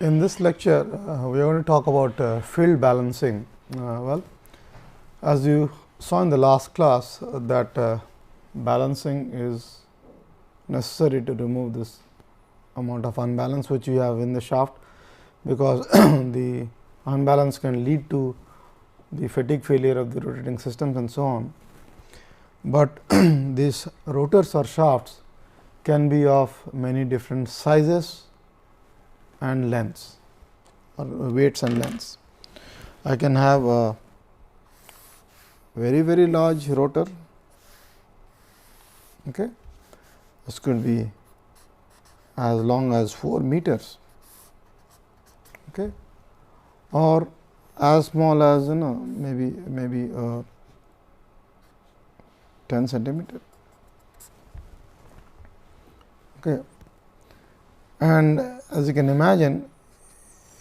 In this lecture, we are going to talk about field balancing. As you saw in the last class, that balancing is necessary to remove this amount of unbalance which you have in the shaft, because the unbalance can lead to the fatigue failure of the rotating systems and so on. But these rotors or shafts can be of many different sizes and lengths, or weights and lengths. I can have a very large rotor. Okay. This could be as long as 4 meters, okay, or as small as maybe 10 centimeter. Okay. And as you can imagine,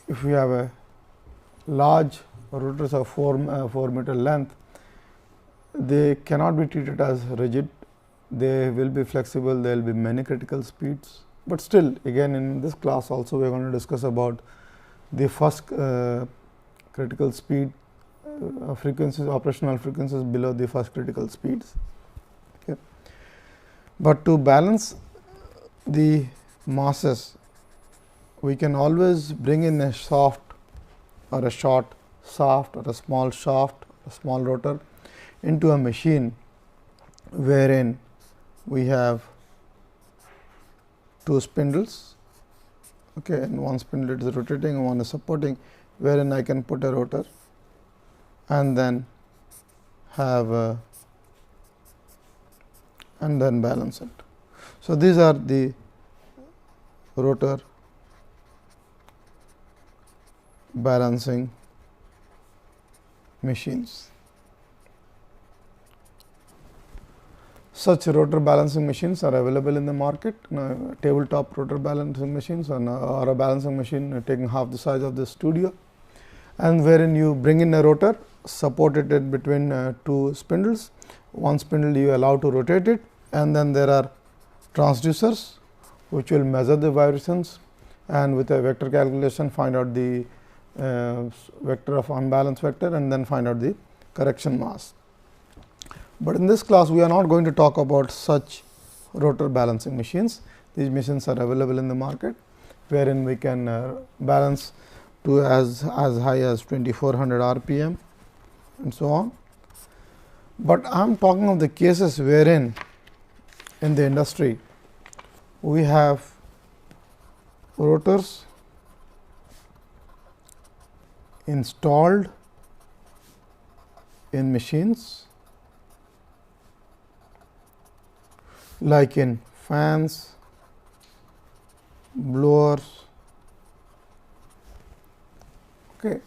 if we have a large rotors of 4 meter length, they cannot be treated as rigid. They will be flexible. There will be many critical speeds, but still, again in this class also we are going to discuss about the first critical speed frequencies, operational frequencies below the first critical speeds. Okay. But to balance the masses, we can always bring in a soft or a short shaft or a small shaft, a small rotor into a machine wherein we have 2 spindles, okay, and one spindle is rotating and one is supporting, wherein I can put a rotor and then have and then balance it. So, these are the rotor balancing machines. Such rotor balancing machines are available in the market. Tabletop rotor balancing machines or a balancing machine taking half the size of the studio, and wherein you bring in a rotor, support it in between 2 spindles. One spindle you allow to rotate it, and then there are transducers which will measure the vibrations, and with a vector calculation find out the vector of unbalanced vector and then find out the correction mass. But in this class, we are not going to talk about such rotor balancing machines. These machines are available in the market, wherein we can balance to as high as 2400 RPM and so on. But I am talking of the cases wherein in the industry we have rotors installed in machines like in fans, blowers, okay,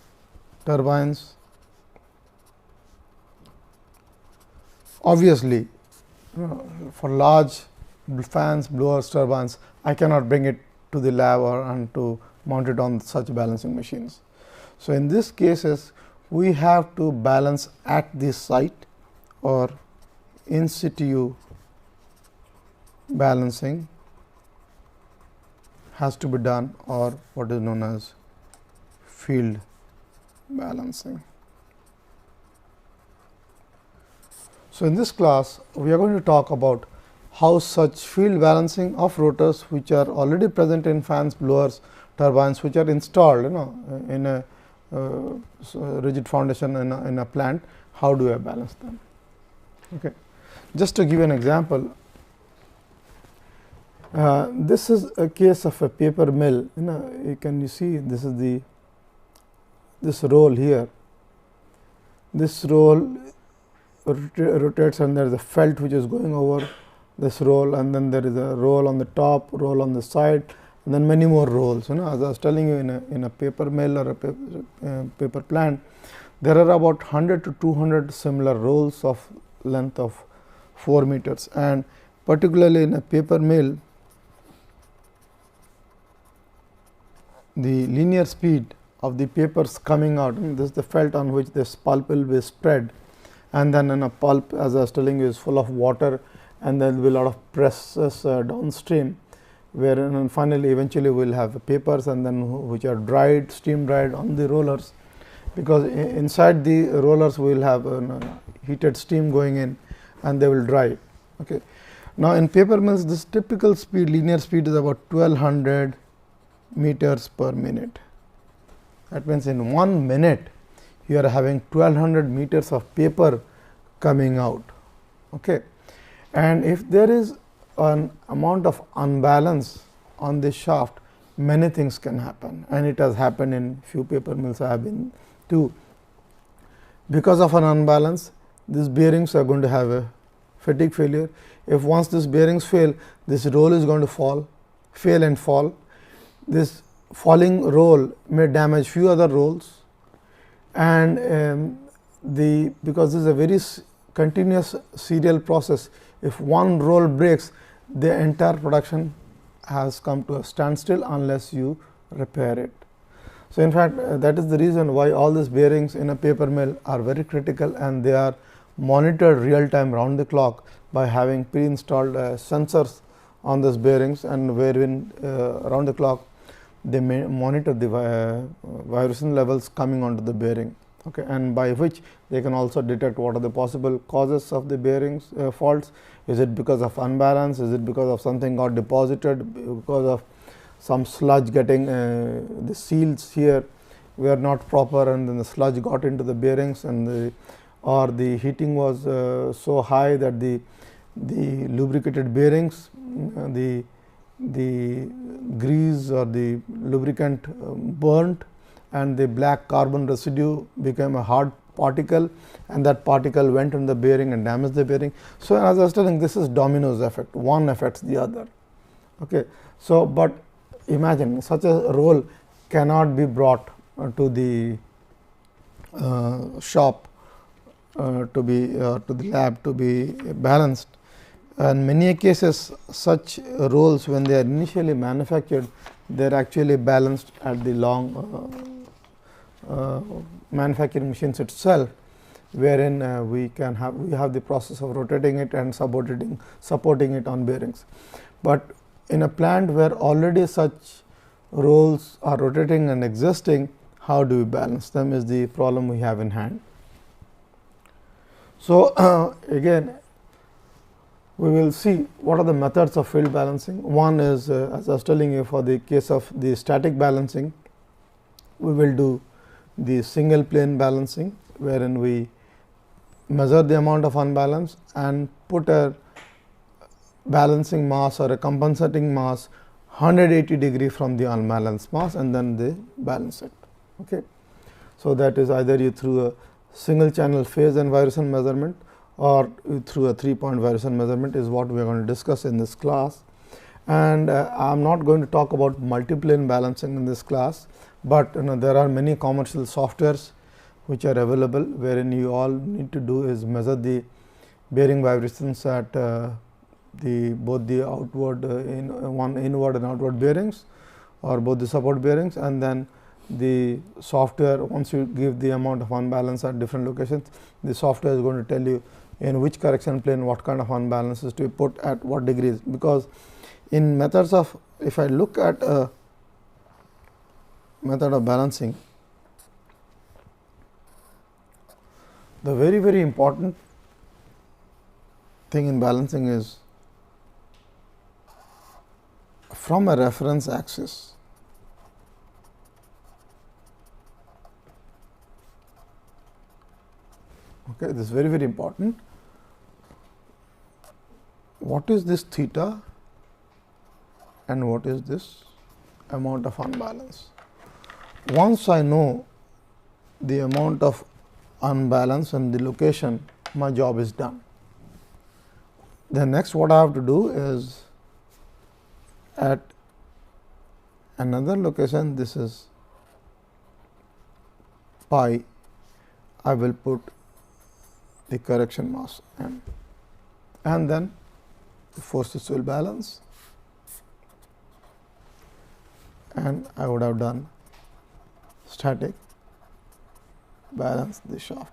turbines. Obviously, for large fans, blowers, turbines, I cannot bring it to the lab or and to mount it on such balancing machines. So, in these cases, we have to balance at the site or in situ balancing has to be done, or what is known as field balancing. So, in this class, we are going to talk about how such field balancing of rotors which are already present in fans, blowers, turbines, which are installed in a rigid foundation in a plant, how do I balance them? Okay. Just to give an example, this is a case of a paper mill. Can you see this is this roll here. This roll rotates, and there is a felt which is going over this roll, and then there is a roll on the top, roll on the side, and then many more rolls. As I was telling you, in a paper mill or a paper plant, there are about 100 to 200 similar rolls of length of 4 meters, and particularly in a paper mill, the linear speed of the papers coming out, this is the felt on which this pulp will be spread, and then in a pulp, as I was telling you, is full of water, and there will be a lot of presses downstream. where and finally eventually we will have papers and then which are dried, steam dried on the rollers, because inside the rollers we will have heated steam going in and they will dry. Okay. Now, in paper mills this typical speed, linear speed is about 1200 meters per minute. That means, in 1 minute you are having 1200 meters of paper coming out. Okay. And if there is an amount of unbalance on the shaft, many things can happen, and it has happened in few paper mills I have been to. Because of an unbalance, these bearings are going to have a fatigue failure. If once these bearings fail, this roll is going to fail and fall. This falling roll may damage few other rolls, and because this is a very continuous serial process, if one roll breaks, the entire production has come to a standstill unless you repair it. So, in fact, that is the reason why all these bearings in a paper mill are very critical, and they are monitored real time round the clock by having pre-installed sensors on these bearings, and wherein round the clock they may monitor the vibration levels coming onto the bearing, okay, and by which they can also detect what are the possible causes of the bearings faults. Is it because of unbalance? Is it because of something got deposited, because of some sludge getting the seals here were not proper, and then the sludge got into the bearings, and or the heating was so high that the lubricated bearings, the grease or the lubricant burnt, and the black carbon residue became a hard particle, and that particle went in the bearing and damaged the bearing. So, as I was telling, this is dominoes effect, one affects the other. Okay. So, but imagine such a roll cannot be brought to the shop to the lab to be balanced. In many cases, such rolls, when they are initially manufactured, they are actually balanced at the long manufacturing machines itself, wherein we have the process of rotating it and supporting it on bearings. But in a plant where already such rolls are rotating and existing, how do we balance them is the problem we have in hand. So, again we will see what are the methods of field balancing. One is as I was telling you, for the case of the static balancing, we will do the single plane balancing, wherein we measure the amount of unbalance and put a balancing mass or a compensating mass 180 degree from the unbalanced mass, and then they balance it. Okay. So, that is either you through a single channel phase and vibration measurement, or through a 3-point vibration measurement is what we are going to discuss in this class. And I am not going to talk about multiplane balancing in this class, but there are many commercial softwares which are available, wherein you all need to do is measure the bearing vibrations at both the outward inward and outward bearings, or both the support bearings, and then the software, once you give the amount of unbalance at different locations, the software is going to tell you in which correction plane what kind of unbalances to be put at what degrees. Because in methods of, if I look at a method of balancing, the very important thing in balancing is from a reference axis. Okay, this is very important. What is this theta and what is this amount of unbalance? Once I know the amount of unbalance and the location, my job is done. Then next what I have to do is at another location, this is pi, I will put the correction mass m, and then the forces will balance, and I would have done static balance the shaft.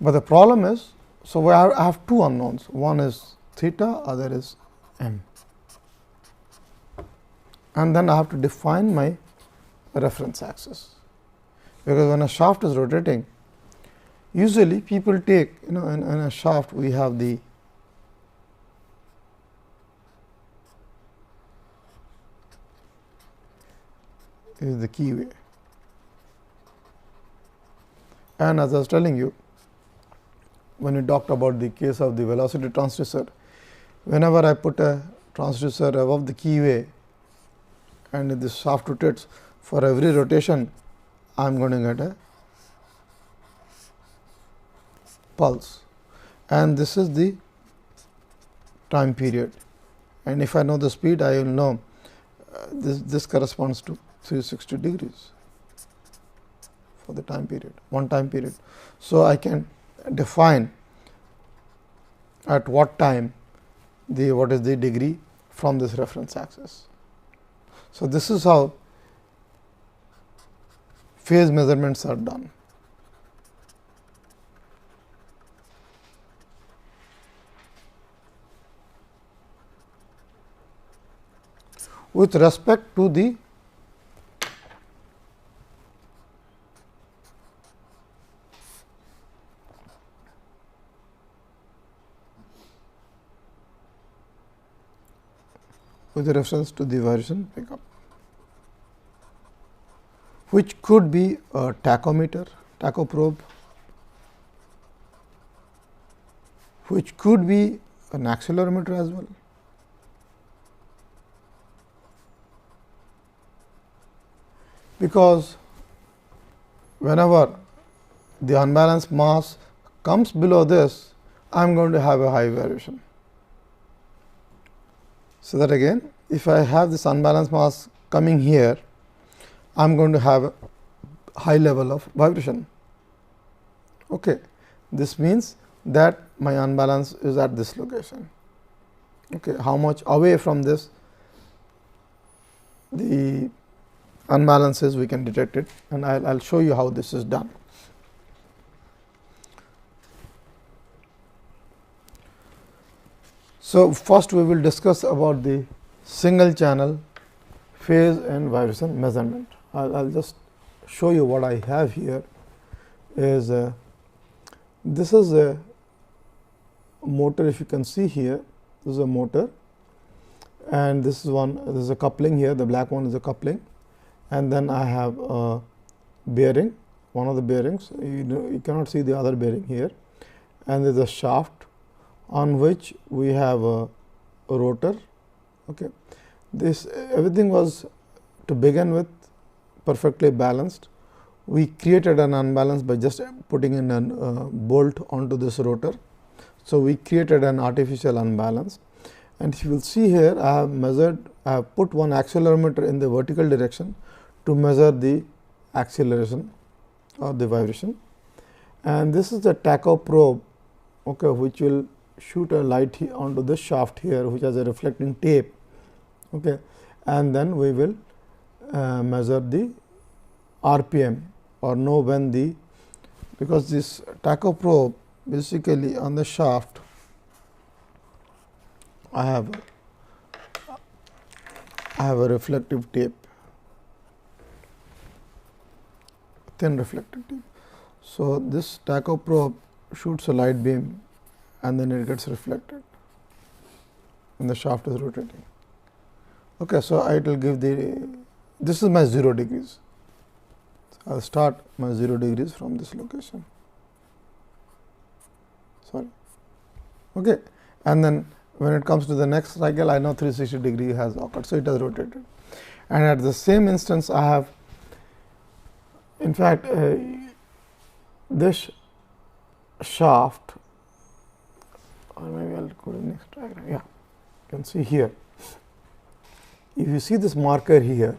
But the problem is, so I have two unknowns, one is theta, other is m, and then I have to define my reference axis, because when a shaft is rotating, usually people take, in a shaft we have the is the keyway, and as I was telling you, when we talked about the case of the velocity transducer, whenever I put a transducer above the keyway and if this shaft rotates, for every rotation I am going to get a pulse, and this is the time period, and if I know the speed, I will know this corresponds to 360 degrees for the time period, one time period. So, I can define at what time what is the degree from this reference axis. So, this is how phase measurements are done. With respect to the reference to the vibration pickup, which could be a tachometer, tacho probe, which could be an accelerometer as well. Because whenever the unbalanced mass comes below this, I am going to have a high variation. So, that again, if I have this unbalanced mass coming here, I am going to have a high level of vibration. Okay. This means that my unbalance is at this location. Okay. How much away from this the unbalance is, we can detect it, and I will show you how this is done. So, first we will discuss about the single channel phase and vibration measurement. I will just show you what I have here is this is a motor. If you can see here, this is a motor, and this is a coupling here, the black one is a coupling, and then I have a bearing, one of the bearings, you cannot see the other bearing here, and there is a shaft on which we have a rotor. Okay. This everything was to begin with perfectly balanced. We created an unbalance by just putting in a bolt onto this rotor. So, we created an artificial unbalance, and if you will see here, I have put one accelerometer in the vertical direction to measure the acceleration or the vibration, and this is the tacho probe, okay, which will shoot a light onto this shaft here, which has a reflecting tape, okay, and then we will measure the RPM or know when because this tacho probe basically on the shaft I have a reflective tape, thin reflective tape. So, this tacho probe shoots a light beam and then it gets reflected when the shaft is rotating. Okay, so, it will give this is my 0 degrees. I will start my 0 degrees from this location. Sorry. Okay. And then when it comes to the next cycle, I know 360 degree has occurred. So, it has rotated, and at the same instance I have in fact this shaft, or maybe I will go to the next diagram. Yeah, you can see here. If you see this marker here,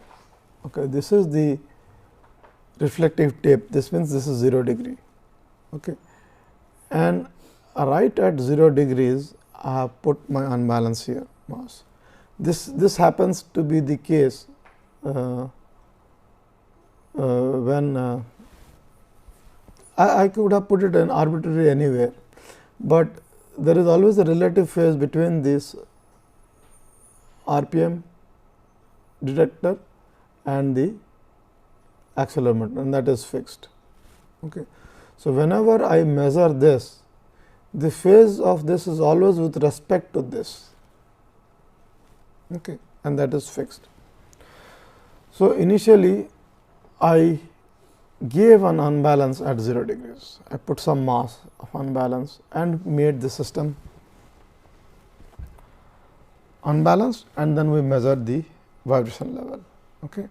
okay, this is the reflective tape. This means this is 0 degree, okay, and right at 0 degrees I have put my unbalance here mass. This happens to be the case when I could have put it in arbitrary anywhere, but there is always a relative phase between this RPM detector and the accelerometer, and that is fixed. Okay. So, whenever I measure this, the phase of this is always with respect to this, okay, and that is fixed. So, initially I gave an unbalance at 0 degrees. I put some mass of unbalance and made the system unbalanced, and then we measured the vibration level. Okay.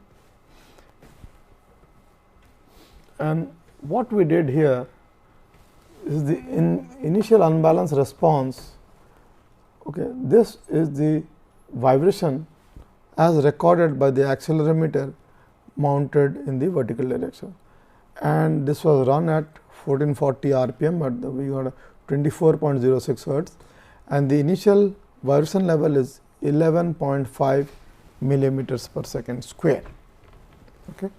And what we did here is the initial unbalance response. Okay, this is the vibration as recorded by the accelerometer mounted in the vertical direction, and this was run at 1440 rpm, but we got a 24.06 hertz, and the initial vibration level is 11.5 millimeters per second square. Okay.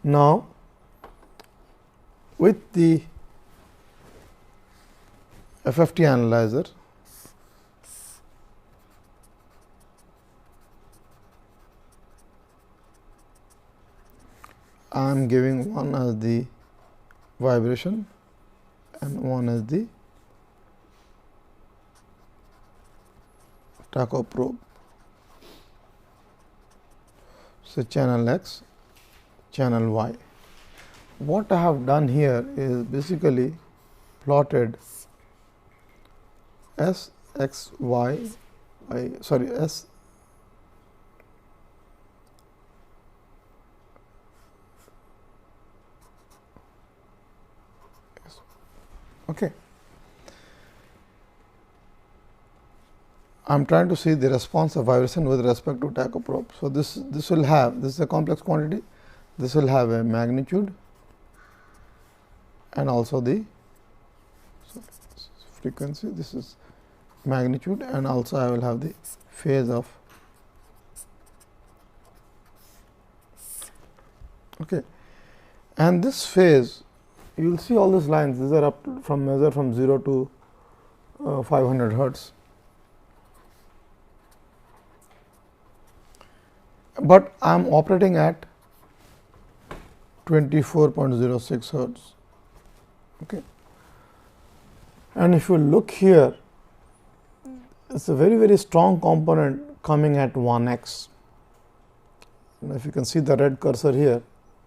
Now, with the FFT analyzer, I am giving one as the vibration and one as the tacho probe. So, channel X, channel Y. What I have done here is basically plotted S X Y, sorry S okay. I am trying to see the response of vibration with respect to tacho probe. So, this will have, this is a complex quantity, this will have a magnitude and also the frequency, this is magnitude, and also I will have the phase of. Okay. And this phase, you will see all these lines, these are up from measure from 0 to 500 hertz. But I am operating at 24.06 hertz. Okay. And if you look here, it is a very strong component coming at 1x. Now, if you can see the red cursor here,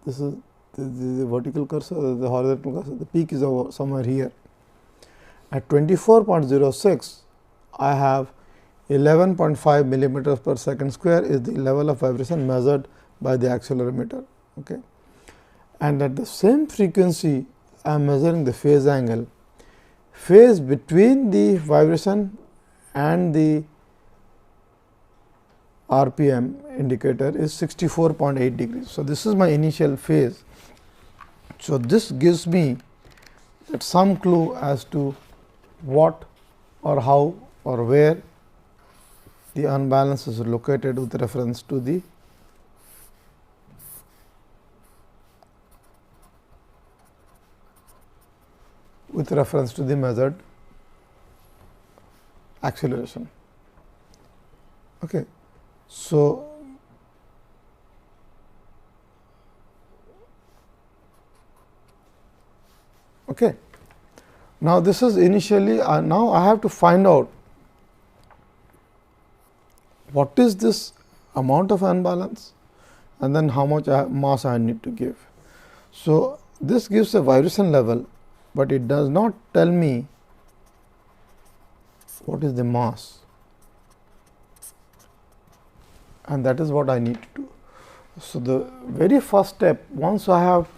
this is the vertical cursor, the horizontal cursor, the peak is over somewhere here. At 24.06, I have 11.5 millimeters per second square is the level of vibration measured by the accelerometer. Okay. And at the same frequency, I am measuring the phase angle. Phase between the vibration and the RPM indicator is 64.8 degrees. So, this is my initial phase. So, this gives me some clue as to what or how or where the unbalance is located with reference to the measured acceleration. Okay. So, okay. Now, this is initially now I have to find out what is this amount of unbalance and then how much mass I need to give. So, this gives a vibration level, but it does not tell me what is the mass, and that is what I need to do. So, the very first step, once I have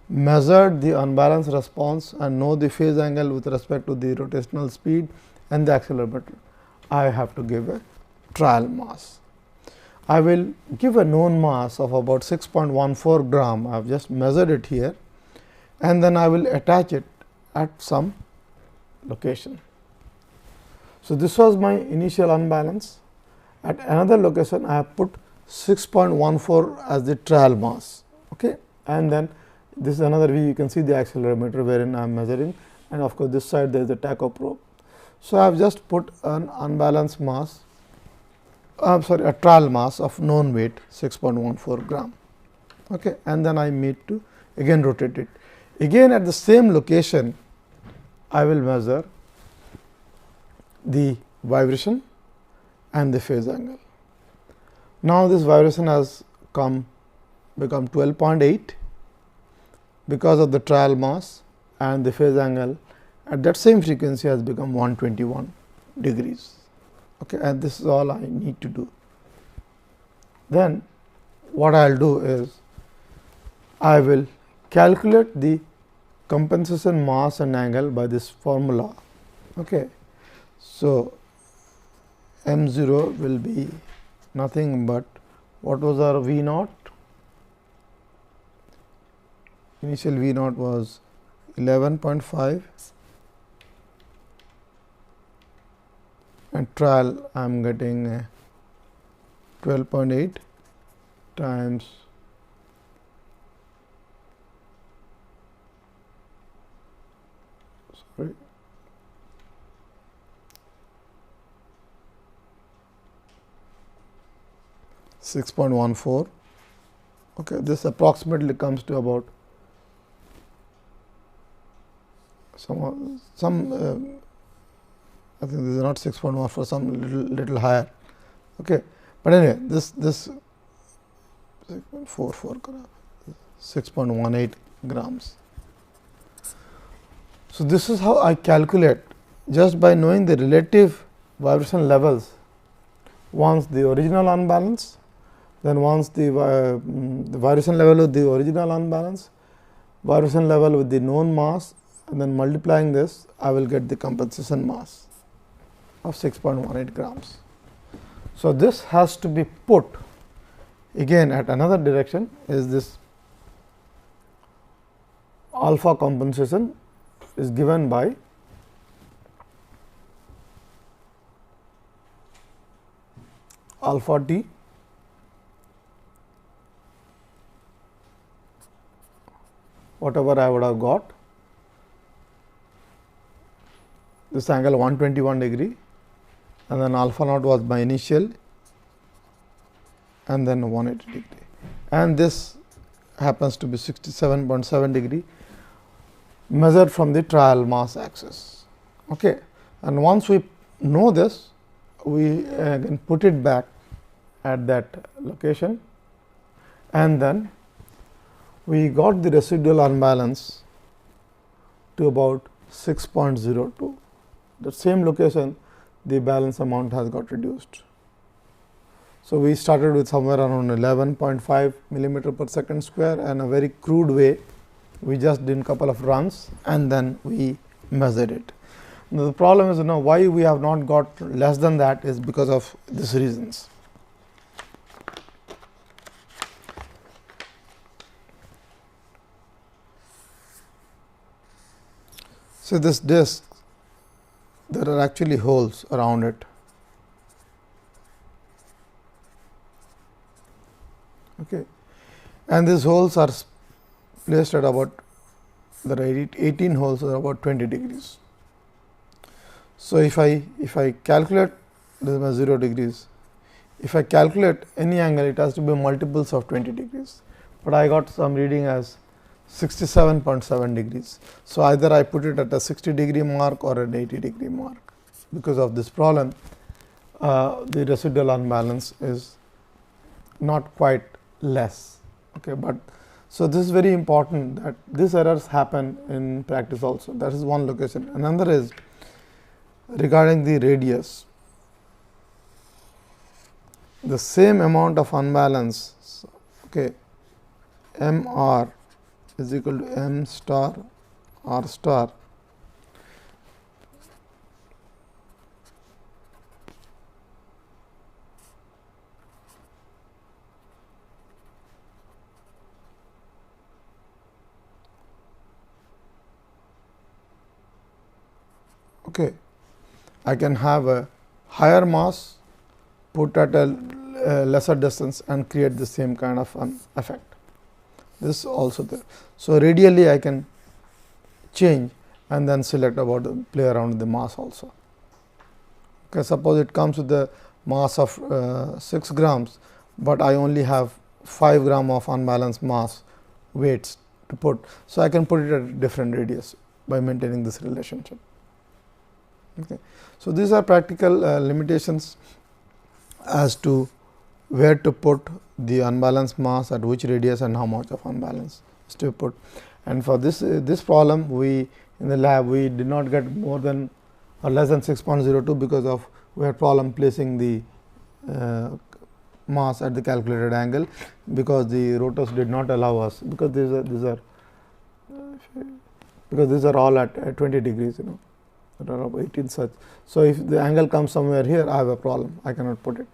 measured the unbalanced response and know the phase angle with respect to the rotational speed and the accelerometer, I have to give a trial mass. I will give a known mass of about 6.14 gram. I have just measured it here, and then I will attach it at some location. So, this was my initial unbalance. At another location, I have put 6.14 as the trial mass. Okay. And then this is another view, you can see the accelerometer wherein I am measuring, and of course, this side there is the tacho probe. So, I have just put an unbalanced mass a trial mass of known weight 6.14 gram. Okay. And then I need to again rotate it. Again at the same location, I will measure the vibration and the phase angle. Now, this vibration has become 12.8 because of the trial mass, and the phase angle at that same frequency has become 121 degrees. Okay, and this is all I need to do. Then what I will do is I will calculate the compensation mass and angle by this formula. Okay. So, m 0 will be nothing but what was our V naught? Initial V naught was 11.5 and trial I am getting 12.8 times 6.14. Okay, this approximately comes to about some I think this is not 6.14, some little higher. Okay, but anyway, this 6.18 grams. So, this is how I calculate just by knowing the relative vibration levels. Once the original unbalance, then once the vibration level with the original unbalance, vibration level with the known mass, and then multiplying this, I will get the compensation mass of 6.18 grams. So, this has to be put again at another direction, is this alpha compensation is given by alpha t whatever I would have got, this angle 121 degree, and then alpha naught was my initial, and then 180 degree, and this happens to be 67.7 degree measured from the trial mass axis. Okay. And once we know this, we can put it back at that location, and then we got the residual unbalance to about 6.02. The same location, the balance amount has got reduced. So, we started with somewhere around 11.5 millimeter per second square, and a very crude way we just did a couple of runs and then we measured it. Now, the problem is why we have not got less than that is because of these reasons. So, this disc, there are actually holes around it. Okay. And these holes are placed at about, there are 18 holes are about 20 degrees. So, if I calculate, this is my 0 degrees, if I calculate any angle, it has to be multiples of 20 degrees, but I got some reading as 67.7 degrees. So, either I put it at a 60 degree mark or an 80 degree mark. Because of this problem, the residual unbalance is not quite less. Okay, but so this is very important that these errors happen in practice also. That is one location. Another is regarding the radius. The same amount of unbalance, okay, m r is equal to m star r star okay. I can have a higher mass put at a lesser distance and create the same kind of an effect. This also there. So, radially I can change and then select about the play around with the mass also. Okay, suppose it comes with the mass of 6 grams, but I only have 5 gram of unbalanced mass weights to put. So, I can put it at a different radius by maintaining this relationship. Okay. So, these are practical limitations as to where to put the unbalanced mass at which radius and how much of unbalance is to put. And for this problem, we in the lab we did not get more than or less than 6.02 because of we had problem placing the mass at the calculated angle, because the rotors did not allow us, because these are all at 20 degrees, there are 18 such. So, if the angle comes somewhere here, I have a problem, I cannot put it,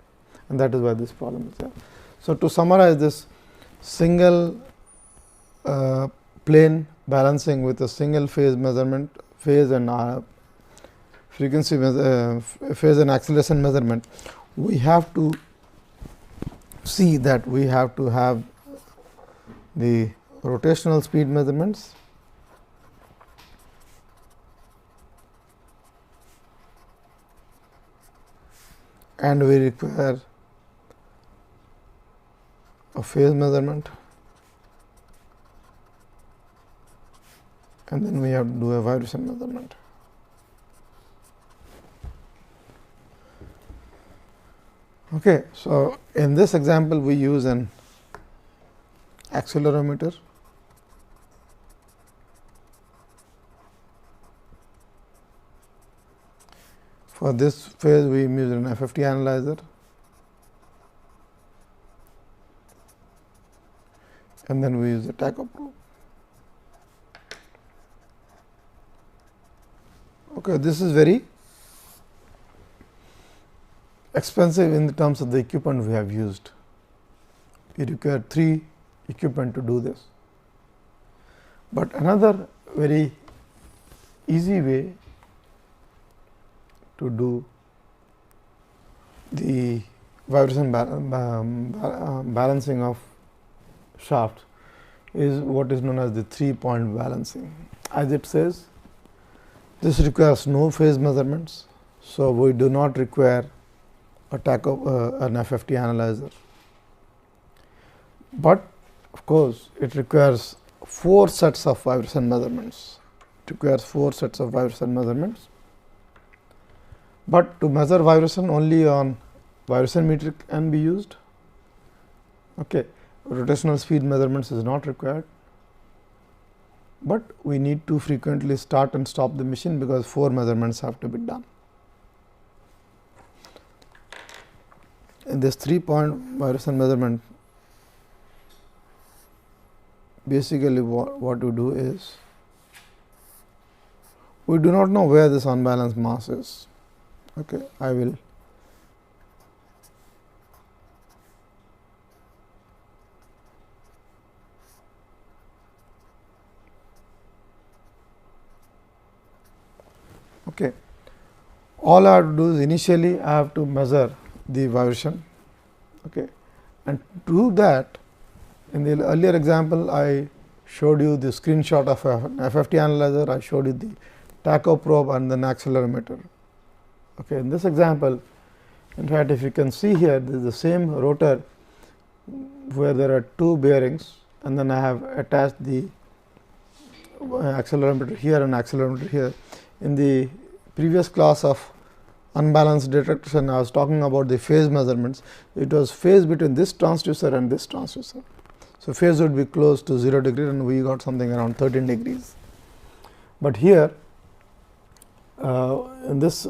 and that is why this problem is there. So, to summarize this, single plane balancing with a single phase measurement, phase and frequency phase and acceleration measurement, we have to see that we have to have the rotational speed measurements, and we require a phase measurement, and then we have to do a vibration measurement. Okay. So, in this example we use an accelerometer, for this phase we use an FFT analyzer, and then we use the tacho probe. Okay, this is very expensive in the terms of the equipment we have used. We require 3 equipment to do this. But another very easy way to do the vibration balancing of shaft is what is known as the 3-point balancing. As it says, this requires no phase measurements. So, we do not require an FFT analyzer, but of course, it requires 4 sets of vibration measurements. It requires 4 sets of vibration measurements, but to measure vibration only on vibration meter can be used. Okay. Rotational speed measurements is not required, but we need to frequently start and stop the machine, because 4 measurements have to be done. In this 3-point vibration measurement, basically what we do is, we do not know where this unbalanced mass is. Okay, I will okay. All I have to do is, initially I have to measure the vibration, okay. And to do that, in the earlier example I showed you the screenshot of an FFT analyzer, I showed you the tacho probe and then accelerometer. Okay. In this example, in fact, if you can see here, this is the same rotor where there are 2 bearings, and then I have attached the accelerometer here and accelerometer here. In the previous class of unbalanced detection, I was talking about the phase measurements. It was phase between this transducer and this transducer. So, phase would be close to 0 degree, and we got something around 13 degrees. But here in this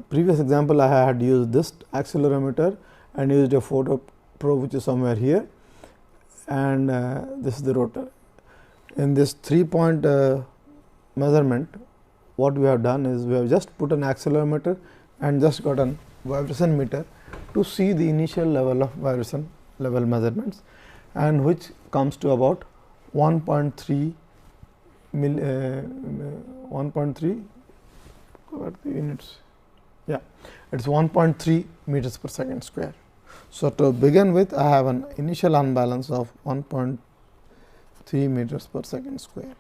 previous example, I had used this accelerometer and used a photo probe which is somewhere here, and this is the rotor. In this 3-point measurement, what we have done is, we have just put an accelerometer and just got a vibration meter to see the initial level of vibration level measurements, and which comes to about 1.3 1.3 what the units, yeah, it is 1.3 meters per second square. So, to begin with, I have an initial unbalance of 1.3 meters per second square,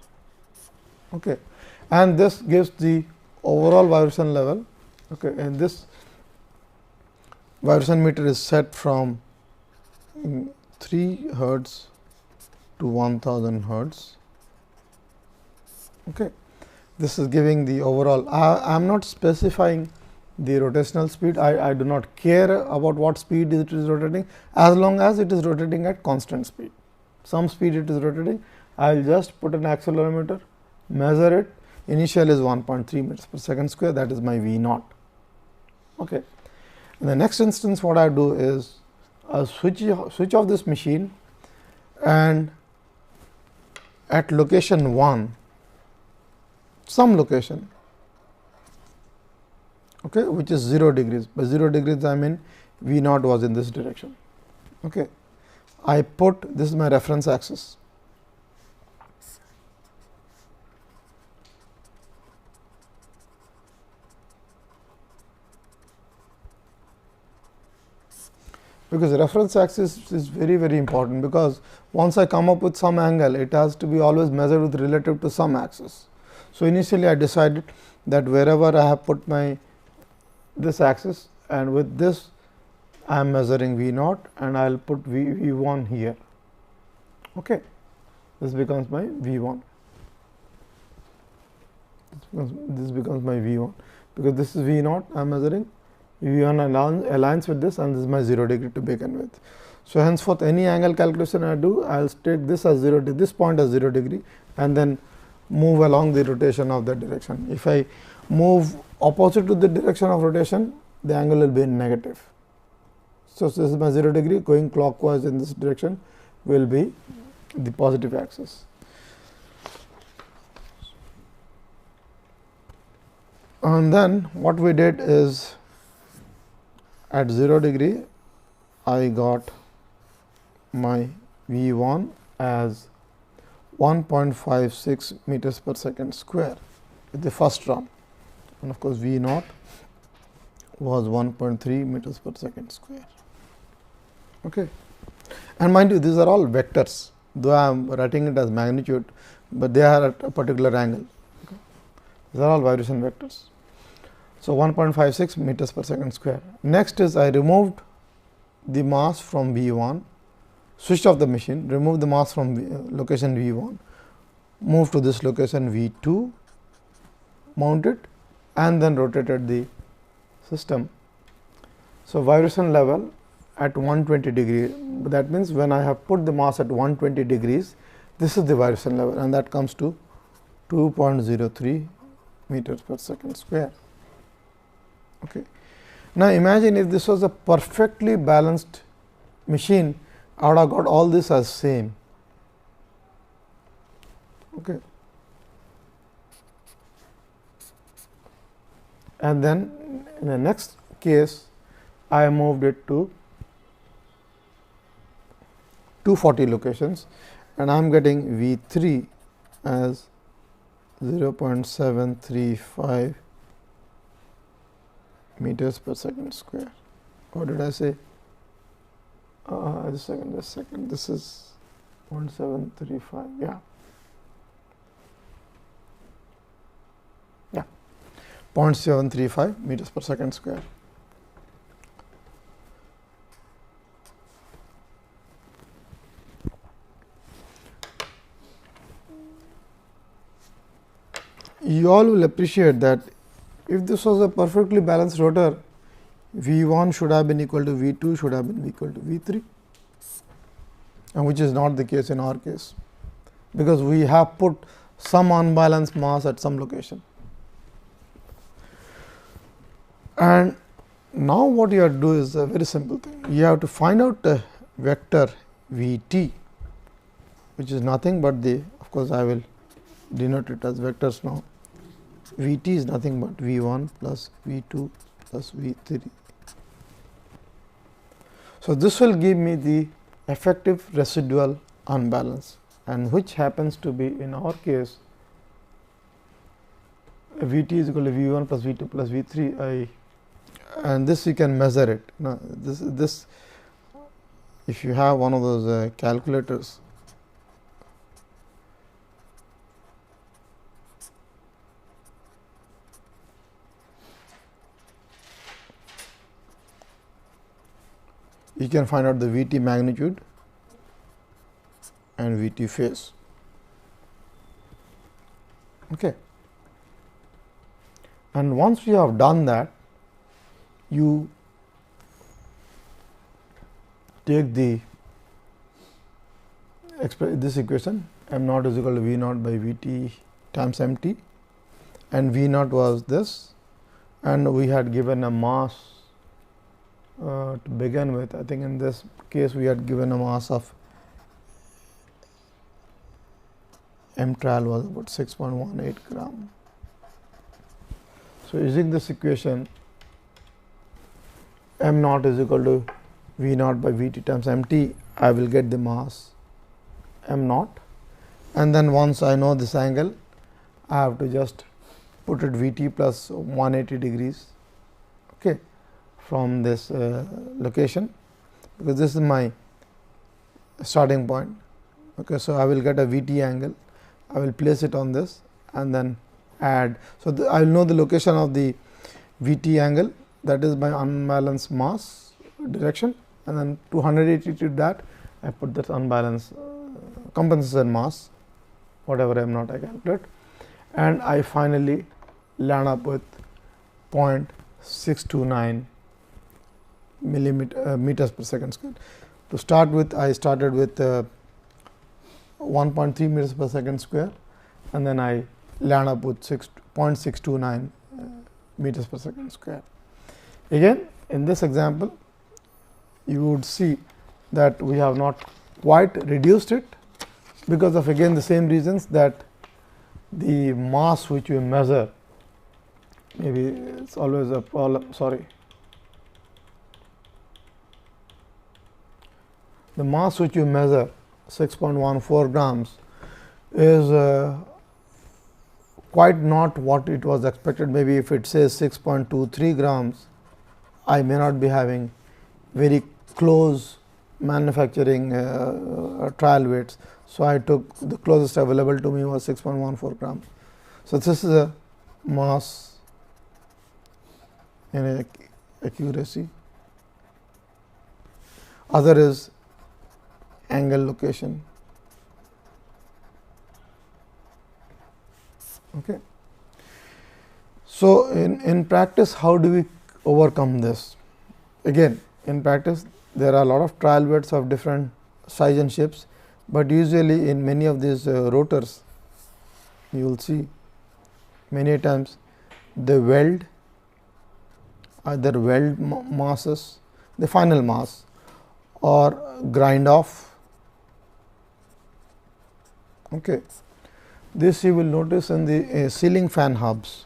okay. And this gives the overall vibration level, okay. And this vibration meter is set from 3 hertz to 1000 hertz. Okay. This is giving the overall. I am not specifying the rotational speed. I do not care about what speed it is rotating, as long as it is rotating at constant speed. Some speed it is rotating. I will just put an accelerometer, measure it. Initial is 1.3 meters per second square. That is my V naught. Okay. In the next instance, what I do is I switch off this machine, and at location 1, some location, okay, which is 0 degrees. By 0 degrees, I mean V naught was in this direction. Okay. I put this is my reference axis. Because reference axis is very important, because once I come up with some angle, it has to be always measured with relative to some axis. So, initially I decided that wherever I have put my this axis, and with this I am measuring V naught, and I will put V 1 here. Okay. This becomes my V 1. This becomes my V 1, because this is V naught I am measuring. V 1 aligns with this, and this is my 0 degree to begin with. So, henceforth any angle calculation I do, I will take this as 0 degree, this point as 0 degree, and then move along the rotation of that direction. If I move opposite to the direction of rotation, the angle will be in negative. So, this is my 0 degree, going clockwise in this direction will be the positive axis. And then what we did is, at 0 degree, I got my V 1 as 1.56 meters per second square with the first run, and of course, V naught was 1.3 meters per second square. Okay. And mind you, these are all vectors, though I am writing it as magnitude, but they are at a particular angle. Okay. These are all vibration vectors. So, 1.56 meters per second square. Next is I removed the mass from V 1, switched off the machine, removed the mass from location V 1, moved to this location V 2, mounted, and then rotated the system. So, vibration level at 120 degree, that means when I have put the mass at 120 degrees, this is the vibration level, and that comes to 2.03 meters per second square. Okay. Now, imagine if this was a perfectly balanced machine, I would have got all this as same. Okay. And then in the next case, I moved it to 240 locations, and I am getting V 3 as 0.735 meters per second square. What did I say? Just a second. This is 0.735. Yeah. 0.735 meters per second square. You all will appreciate that if this was a perfectly balanced rotor, V 1 should have been equal to V 2 should have been equal to V 3, and which is not the case in our case, because we have put some unbalanced mass at some location. And now what you have to do is a very simple thing. You have to find out a vector V t, which is nothing but the, of course, I will denote it as vectors now. V t is nothing but V 1 plus V 2 plus V 3. So, this will give me the effective residual unbalance, and which happens to be in our case V t is equal to V 1 plus V 2 plus V 3. And this you can measure it. Now, this if you have one of those calculators, you can find out the Vt magnitude and Vt phase. Okay. And once we have done that, you take this equation m naught is equal to V naught by Vt times mt, and V naught was this, and we had given a mass to begin with. I think in this case we had given a mass of m trial was about 6.18 gram. So, using this equation, m naught is equal to V naught by Vt times mt, I will get the mass m naught, and then once I know this angle, I have to just put it Vt plus 180 degrees, okay, from this location, because this is my starting point. Okay, so, I will get a Vt angle, I will place it on this and then add. So, I will know the location of the Vt angle, that is my unbalanced mass direction, and then 280 to that I put that unbalanced compensated mass, whatever m naught I calculate, and I finally land up with 0.629 meters per second square. To start with, I started with 1.3 meters per second square, and then I land up with 0.629 meters per second square. Again, in this example, you would see that we have not quite reduced it, because of again the same reasons, that the mass which we measure, maybe it is always a problem, sorry. The mass which you measure 6.14 grams is quite not what it was expected. Maybe if it says 6.23 grams, I may not be having very close manufacturing trial weights. So, I took the closest available to me was 6.14 grams. So, this is a mass in accuracy. Other is angle location. Okay. So, in practice, how do we overcome this? Again, in practice, there are a lot of trial weights of different size and shapes, but usually in many of these rotors, you will see many times they weld, either weld masses, the final mass, or grind off. Okay. This you will notice in the ceiling fan hubs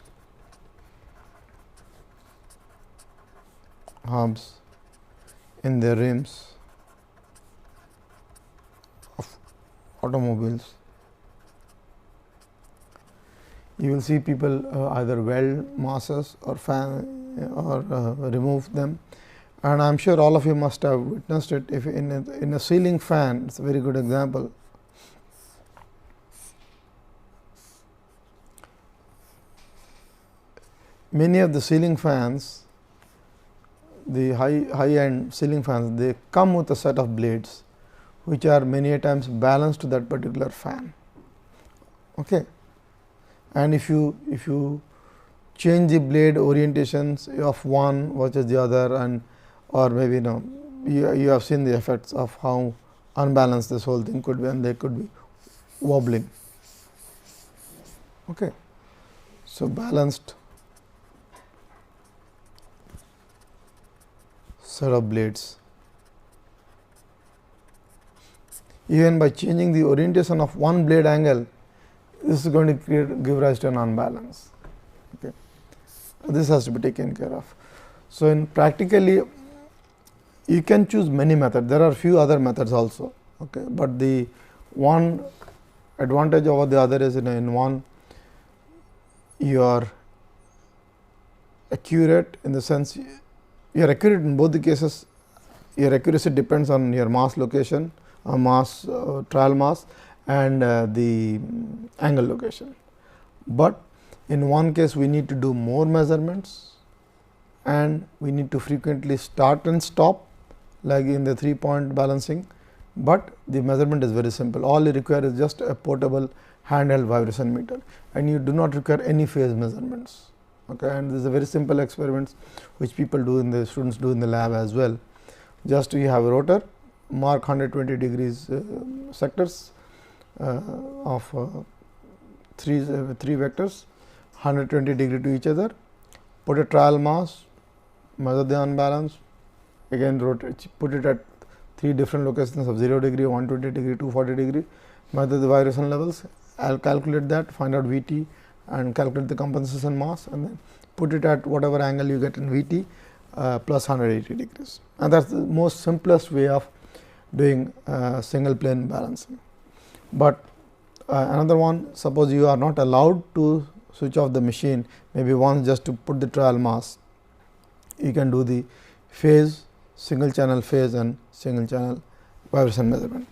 in the rims of automobiles. You will see people either weld masses or fan or remove them, and I am sure all of you must have witnessed it. If in a ceiling fan, it is a very good example. Many of the ceiling fans, the high end ceiling fans, they come with a set of blades, which are many times balanced to that particular fan. Okay. And if you change the blade orientations of one versus the other, and or maybe you have seen the effects of how unbalanced this whole thing could be, and they could be wobbling. Okay. So, balanced set of blades. Even by changing the orientation of one blade angle, this is going to give rise to an unbalance. Okay. This has to be taken care of. So, in practically you can choose many methods. There are few other methods also, okay. But the one advantage over the other is in one you are accurate, in the sense you are accurate in both the cases. Your accuracy depends on your mass location, trial mass, and the angle location. But in one case we need to do more measurements, and we need to frequently start and stop, like in the 3-point balancing, but the measurement is very simple. All you require is just a portable handheld vibration meter, and you do not require any phase measurements. Okay, and this is a very simple experiments which people do in the students do in the lab as well. Just you have a rotor, mark 120 degrees sectors of three vectors, 120 degree to each other, put a trial mass, measure the unbalance, again rotate, put it at 3 different locations of 0 degree, 120 degree, 240 degree, measure the vibration levels. I will calculate that, find out V t and calculate the compensation mass, and then put it at whatever angle you get in V t plus 180 degrees. And that is the most simplest way of doing single plane balancing. But another one, suppose you are not allowed to switch off the machine, maybe once just to put the trial mass, you can do the phase, single channel phase and single channel vibration measurement.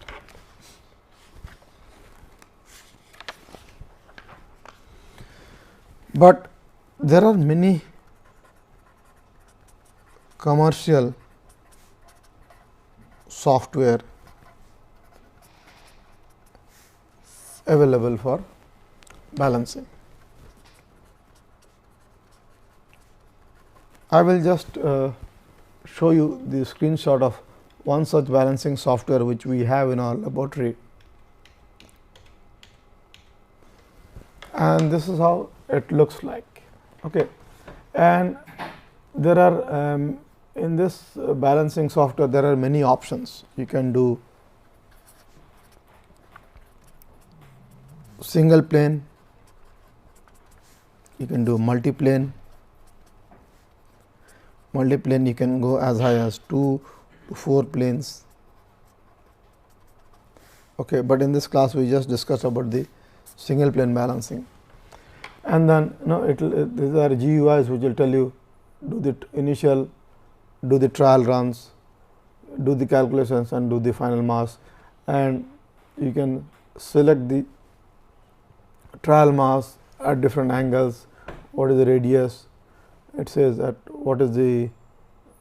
But there are many commercial software available for balancing. I will just show you the screenshot of one such balancing software which we have in our laboratory, and this is how it looks like. Okay. And there are in this balancing software there are many options. You can do single plane, you can do multiplane. Multiplane you can go as high as 2 to 4 planes. Okay, but in this class we just discussed about the single plane balancing. And then these are GUIs which will tell you do the initial, do the trial runs, do the calculations and do the final mass, and you can select the trial mass at different angles, what is the radius, it says that what is the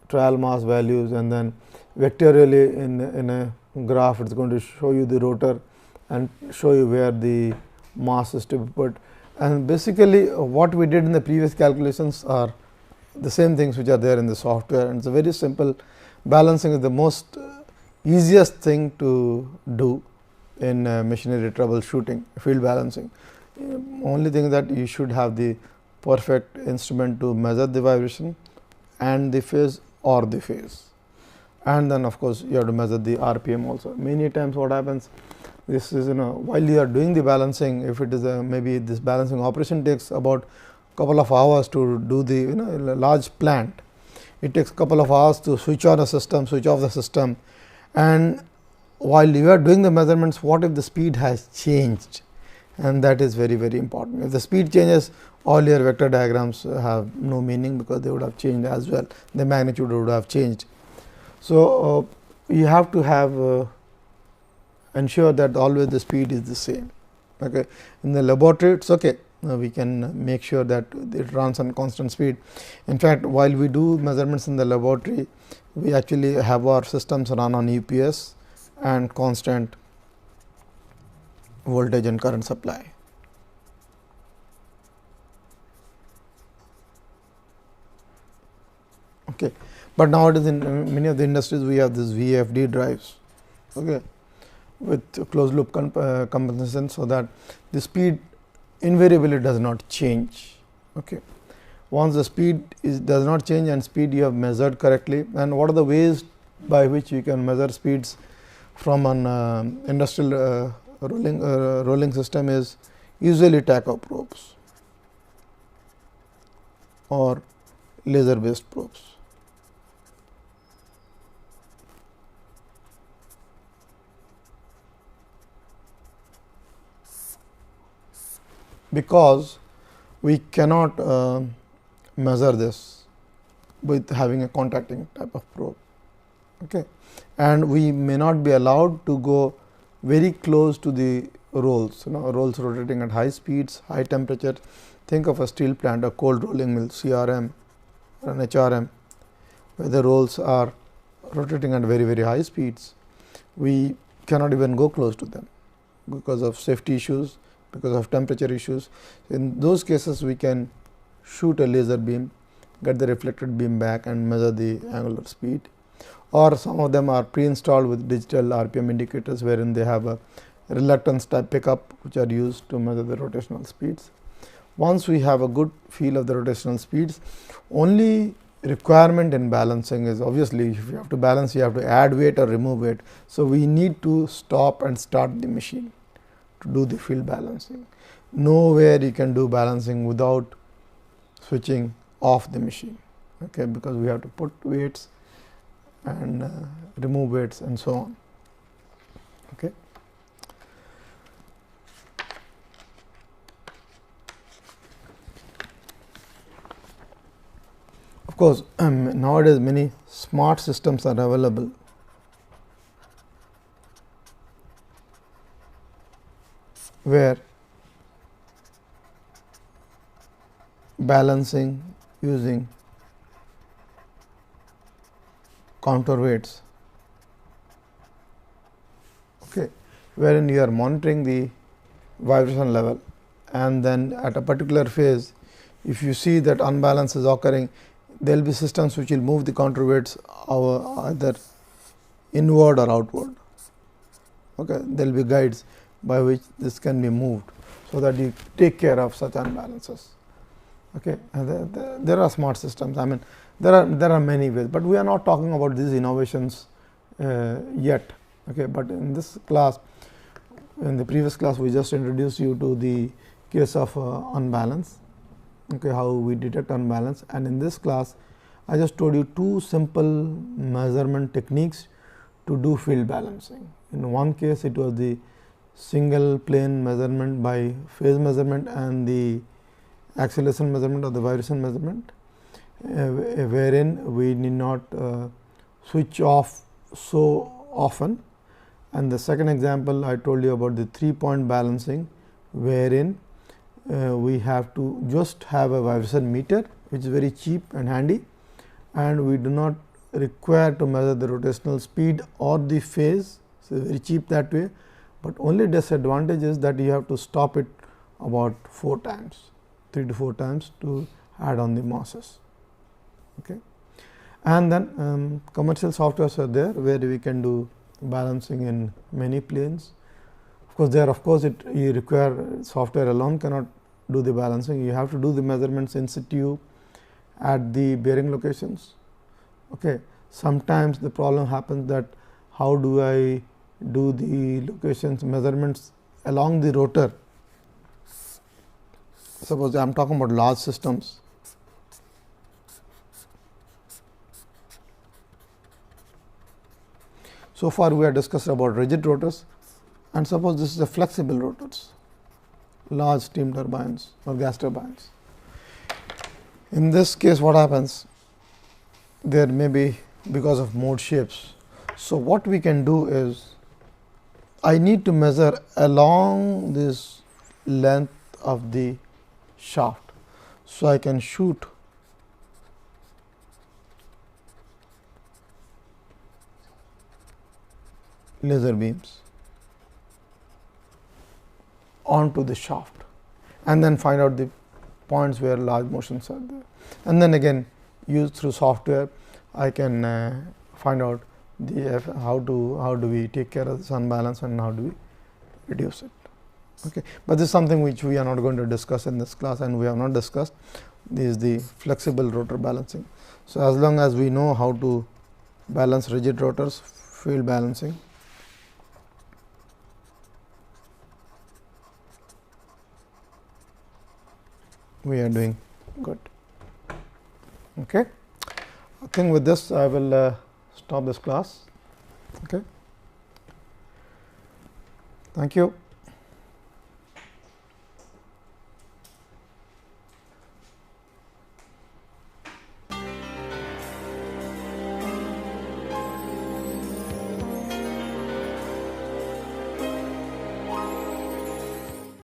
trial mass values, and then vectorially in a graph it is going to show you the rotor and show you where the mass is to be put. And basically what we did in the previous calculations are the same things which are there in the software, and it is a very simple. Balancing is the most easiest thing to do in machinery troubleshooting, field balancing. Only thing that you should have the perfect instrument to measure the vibration and the phase or the phase, and then of course you have to measure the RPM also. Many times what happens, this is while you are doing the balancing, if it is maybe this balancing operation takes about couple of hours to do the a large plant, it takes couple of hours to switch on a system, switch off the system, and while you are doing the measurements, what if the speed has changed, and that is very very important. If the speed changes, all your vector diagrams have no meaning, because they would have changed as well, the magnitude would have changed. So, you have to have ensure that always the speed is the same. Okay. In the laboratory it is okay, we can make sure that it runs on constant speed. In fact, while we do measurements in the laboratory, we actually have our systems run on UPS and constant voltage and current supply. Okay. But nowadays in many of the industries we have this VFD drives, okay, with closed loop compensation, so that the speed invariably does not change. Okay. Once the speed does not change and speed you have measured correctly, and what are the ways by which you can measure speeds from an industrial rolling system is usually tacho probes or laser based probes. Because we cannot measure this with having a contacting type of probe, okay. And we may not be allowed to go very close to the rolls, rolls rotating at high speeds, high temperature. Think of a steel plant, a cold rolling mill, CRM, an HRM, where the rolls are rotating at very high speeds, we cannot even go close to them because of safety issues, because of temperature issues. In those cases, we can shoot a laser beam, get the reflected beam back and measure the angular speed, or some of them are pre-installed with digital RPM indicators, wherein they have a reluctance type pickup which are used to measure the rotational speeds. Once we have a good feel of the rotational speeds, only requirement in balancing is obviously if you have to balance, you have to add weight or remove weight. So, we need to stop and start the machine to do the field balancing. Nowhere you can do balancing without switching off the machine, okay, because we have to put weights and remove weights and so on. Okay. Of course, nowadays many smart systems are available where balancing using counterweights, okay, wherein you are monitoring the vibration level, and then at a particular phase, if you see that unbalance is occurring, there will be systems which will move the counterweights either inward or outward. Okay. There will be guides by which this can be moved, so that you take care of such unbalances. Okay. And there are smart systems. I mean, there are many ways, but we are not talking about these innovations yet. Okay. But in this class, in the previous class, we just introduced you to the case of unbalance. Okay, how we detect unbalance, and in this class I just told you two simple measurement techniques to do field balancing. In one case, it was the single plane measurement by phase measurement and the acceleration measurement or the vibration measurement, wherein we need not switch off so often. And the second example, I told you about the 3-point balancing, wherein we have to just have a vibration meter, which is very cheap and handy, and we do not require to measure the rotational speed or the phase. So, very cheap that way, but only disadvantage is that you have to stop it about 4 times, 3 to 4 times to add on the masses. Okay. And then commercial softwares are there, where we can do balancing in many planes. Of course, there you require software alone cannot do the balancing. You have to do the measurements in situ at the bearing locations. Okay. Sometimes the problem happens that how do I do the locations measurements along the rotor. Suppose I am talking about large systems. So far we have discussed about rigid rotors, and suppose this is a flexible rotors, large steam turbines or gas turbines. In this case, what happens? There may be because of mode shapes. So, what we can do is, I need to measure along this length of the shaft. So, I can shoot laser beams onto the shaft, and then find out the points where large motions are there, and then again use through software I can find out the how do we take care of this unbalance and how do we reduce it. Okay. But this is something which we are not going to discuss in this class, and we have not discussed. This is the flexible rotor balancing. So, as long as we know how to balance rigid rotors, field balancing, we are doing good. Okay. I think with this I will stop this class. Okay. Thank you.